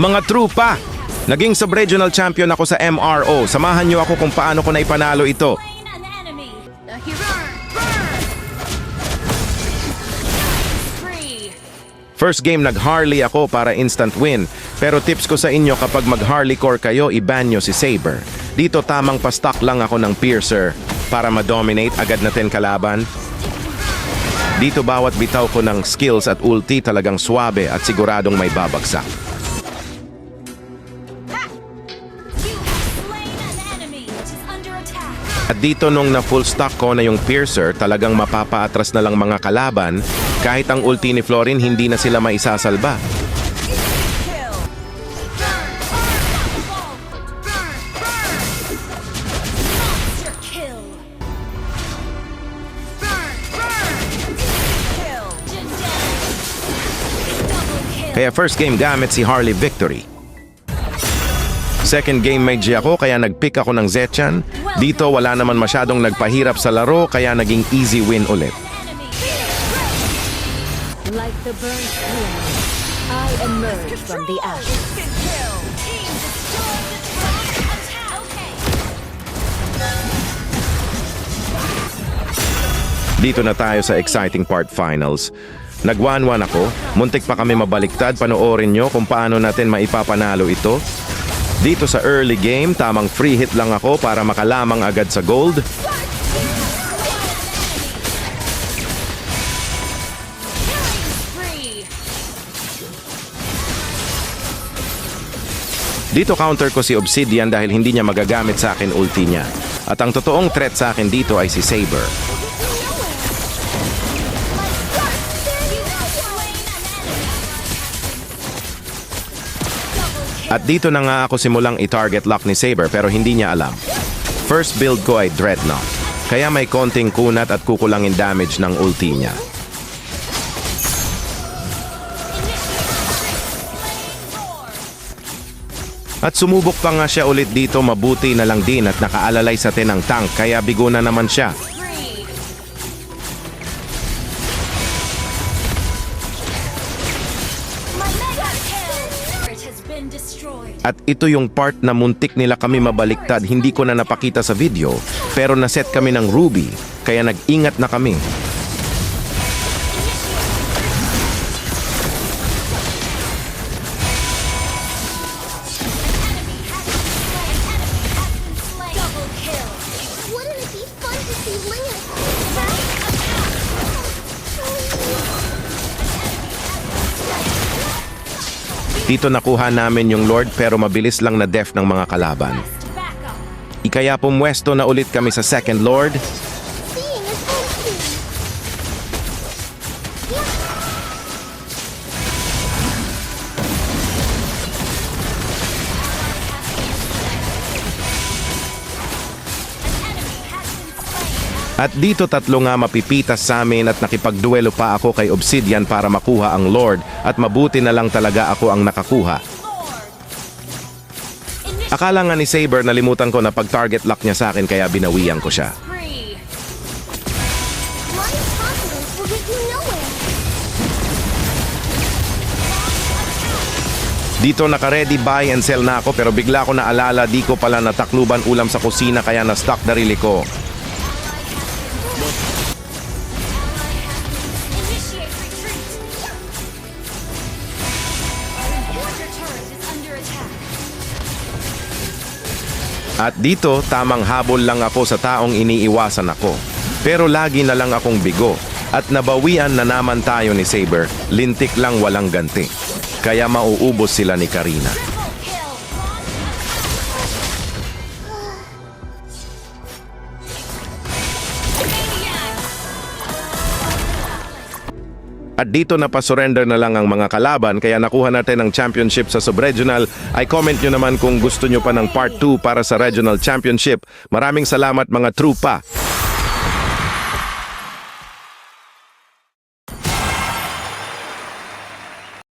Mga trupa, naging sub-regional champion ako sa MRO. Samahan niyo ako kung paano ko na ipanalo ito. An enemy. Free. First game nag-Harley ako para instant win. Pero tips ko sa inyo kapag mag-Harley core kayo, i-ban nyo si Saber. Dito tamang pa-stock lang ako ng Piercer para ma-dominate agad natin kalaban. Dito bawat bitaw ko ng skills at ulti talagang swabe at siguradong may babagsak. You have slain an enemy which is under attack. At dito nung na full stock ko na yung Piercer, talagang mapapaatras na lang mga kalaban. Kahit ang ulti ni Florin, hindi na sila maisasalba. Kill. Monster kill. Kill. Double kill. Kaya first game gamit si Harley Victory. Second game may G ako kaya nag-pick ako ng Zetchan. Dito wala naman masyadong nagpahirap sa laro kaya naging easy win ulit. Enemy. Like the burnt wind, I emerge from the ashes. Instant kill. Team destroyed the turret. Attack. Okay. Dito na tayo sa exciting part finals. Nag-1-1 ako, muntik pa kami mabaliktad, panoorin nyo kung paano natin maipapanalo ito. Dito sa early game, tamang free hit lang ako para makalamang agad sa gold. Free. Dito counter ko si Obsidian dahil hindi niya magagamit sa akin ulti niya. At ang totoong threat sa akin dito ay si Saber. You have slain an enemy. Double kill. At dito na nga ako simulang i-target lock ni Saber pero hindi niya alam. First build ko ay Dreadnought. Kaya may konting kunat at kukulangin damage ng ulti niya. At sumubok pa nga siya ulit dito, mabuti na lang din at nakaalalay sa atin ang tank kaya bigo na naman siya. Free. My mega kill. Turret has been destroyed. At ito yung part na muntik nila kami mabaliktad, hindi ko na napakita sa video, pero naset kami ng Ruby, kaya nag-ingat na kami. Double kill. Wouldn't it be fun to see Lance? Dito nakuha namin yung Lord pero mabilis lang na def ng mga kalaban. Backup. Ikaya pumwesto na ulit kami sa second Lord. Seeing is hoping. At dito tatlo nga mapipitas sa amin at nakipagduelo pa ako kay Obsidian para makuha ang Lord at mabuti na lang talaga ako ang nakakuha. Akala nga ni Saber nalimutan ko na pag-target lock niya sa akin kaya binawian ko siya. Free. Blind confidence will get you nowhere. Dito naka-ready buy and sell na ako pero bigla ko naalala di ko pala natakluban ulam sa kusina kaya na-stock darili ko. Initiate retreat. Your turret is under attack. At dito, tamang habol lang ako sa taong iniiwasan ako. Pero lagi na lang akong bigo. At nabawian na naman tayo ni Saber, lintik lang walang ganti. Kaya mauubos sila ni Karina. Triple kill. Maniac. At dito napasurrender na lang ang mga kalaban kaya nakuha natin ang championship sa sub-regional. Ay comment nyo naman kung gusto nyo pa ng part 2 para sa regional championship. Maraming salamat mga trupa!